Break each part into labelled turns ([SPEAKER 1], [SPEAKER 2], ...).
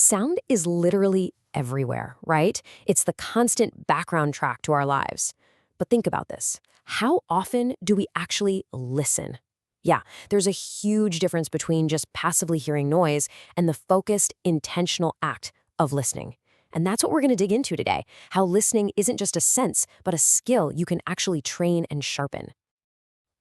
[SPEAKER 1] Sound is literally everywhere, right? It's the constant background track to our lives. But think about this. How often do we actually listen? Yeah, there's a huge difference between just passively hearing noise and the focused, intentional act of listening. And that's what we're going to dig into today, how listening isn't just a sense, but a skill you can actually train and sharpen.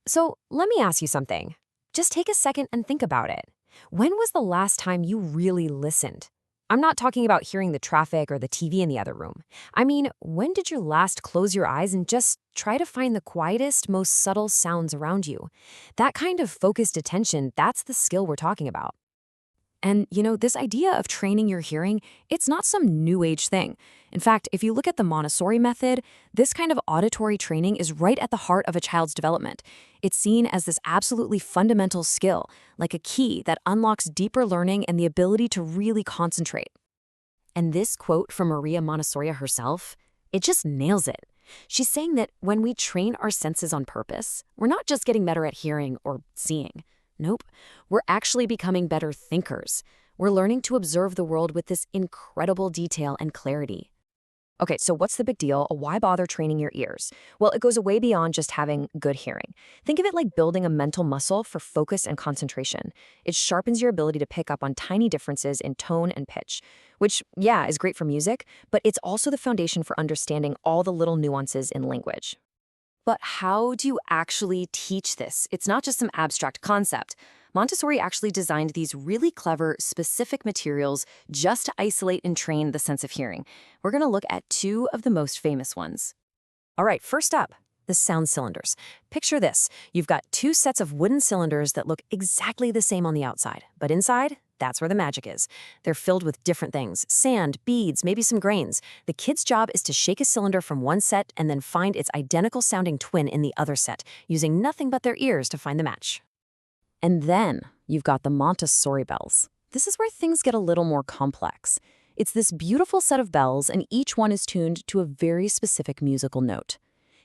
[SPEAKER 1] So let me ask you something. Just take a second and think about it. When was the last time you really listened? I'm not talking about hearing the traffic or the TV in the other room. I mean, when did you last close your eyes and just try to find the quietest, most subtle sounds around you? That kind of focused attention, that's the skill we're talking about. And, this idea of training your hearing, it's not some new age thing. In fact, if you look at the Montessori method, this kind of auditory training is right at the heart of a child's development. It's seen as this absolutely fundamental skill, like a key that unlocks deeper learning and the ability to really concentrate. And this quote from Maria Montessori herself, it just nails it. She's saying that when we train our senses on purpose, we're not just getting better at hearing or seeing. Nope, we're actually becoming better thinkers. We're learning to observe the world with this incredible detail and clarity. Okay, so what's the big deal? Why bother training your ears? Well, it goes way beyond just having good hearing. Think of it like building a mental muscle for focus and concentration. It sharpens your ability to pick up on tiny differences in tone and pitch, which, yeah, is great for music, but it's also the foundation for understanding all the little nuances in language. But how do you actually teach this? It's not just some abstract concept. Montessori actually designed these really clever, specific materials just to isolate and train the sense of hearing. We're going to look at two of the most famous ones. All right, first up, the sound cylinders. Picture this. You've got two sets of wooden cylinders that look exactly the same on the outside, but inside, that's where the magic is. They're filled with different things: sand, beads, maybe some grains. The kid's job is to shake a cylinder from one set and then find its identical sounding twin in the other set, using nothing but their ears to find the match. And then you've got the Montessori bells. This is where things get a little more complex. It's this beautiful set of bells, and each one is tuned to a very specific musical note.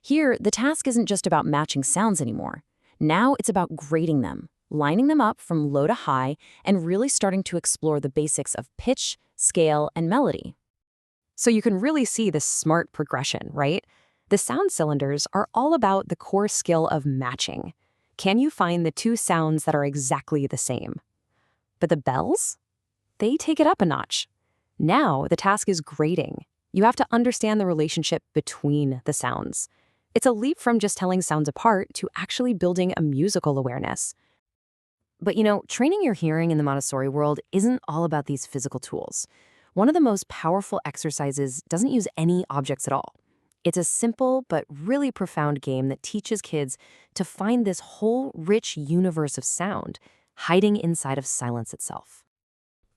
[SPEAKER 1] Here, the task isn't just about matching sounds anymore. Now it's about grading them, lining them up from low to high, and really starting to explore the basics of pitch, scale, and melody. So you can really see this smart progression, right? The sound cylinders are all about the core skill of matching. Can you find the two sounds that are exactly the same? But the bells? They take it up a notch. Now the task is grading. You have to understand the relationship between the sounds. It's a leap from just telling sounds apart to actually building a musical awareness. But training your hearing in the Montessori world isn't all about these physical tools. One of the most powerful exercises doesn't use any objects at all. It's a simple but really profound game that teaches kids to find this whole rich universe of sound hiding inside of silence itself.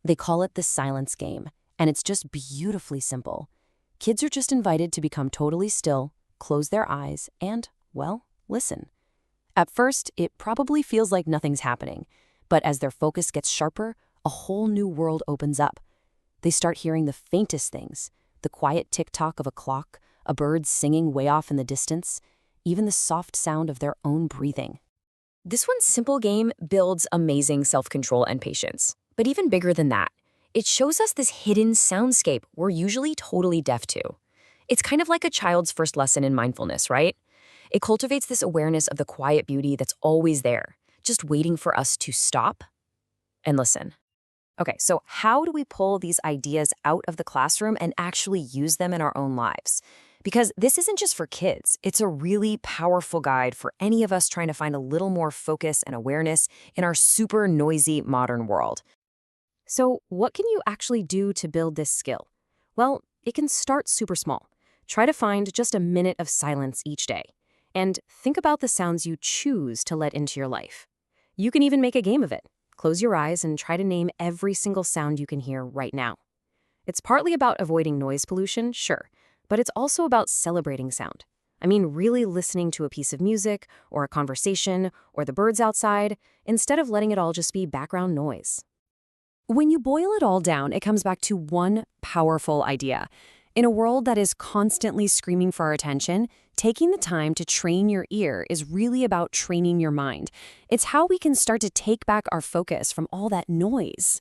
[SPEAKER 1] They call it the silence game, and it's just beautifully simple. Kids are just invited to become totally still, close their eyes, and, well, listen. At first, it probably feels like nothing's happening, but as their focus gets sharper, a whole new world opens up. They start hearing the faintest things, the quiet tick-tock of a clock, a bird singing way off in the distance, even the soft sound of their own breathing. This one simple game builds amazing self-control and patience. But even bigger than that, it shows us this hidden soundscape we're usually totally deaf to. It's kind of like a child's first lesson in mindfulness, right? It cultivates this awareness of the quiet beauty that's always there, just waiting for us to stop and listen. Okay, so how do we pull these ideas out of the classroom and actually use them in our own lives? Because this isn't just for kids. It's a really powerful guide for any of us trying to find a little more focus and awareness in our super noisy modern world. So what can you actually do to build this skill? Well, it can start super small. Try to find just a minute of silence each day. And think about the sounds you choose to let into your life. You can even make a game of it. Close your eyes and try to name every single sound you can hear right now. It's partly about avoiding noise pollution, sure, but it's also about celebrating sound. I mean, really listening to a piece of music, or a conversation, or the birds outside, instead of letting it all just be background noise. When you boil it all down, it comes back to one powerful idea. In a world that is constantly screaming for our attention, taking the time to train your ear is really about training your mind. It's how we can start to take back our focus from all that noise.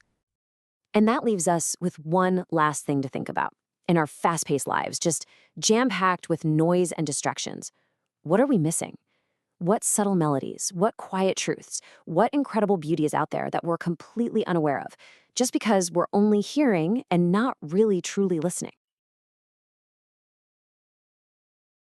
[SPEAKER 1] And that leaves us with one last thing to think about. In our fast-paced lives, just jam-packed with noise and distractions, what are we missing? What subtle melodies, what quiet truths, what incredible beauty is out there that we're completely unaware of, just because we're only hearing and not really truly listening?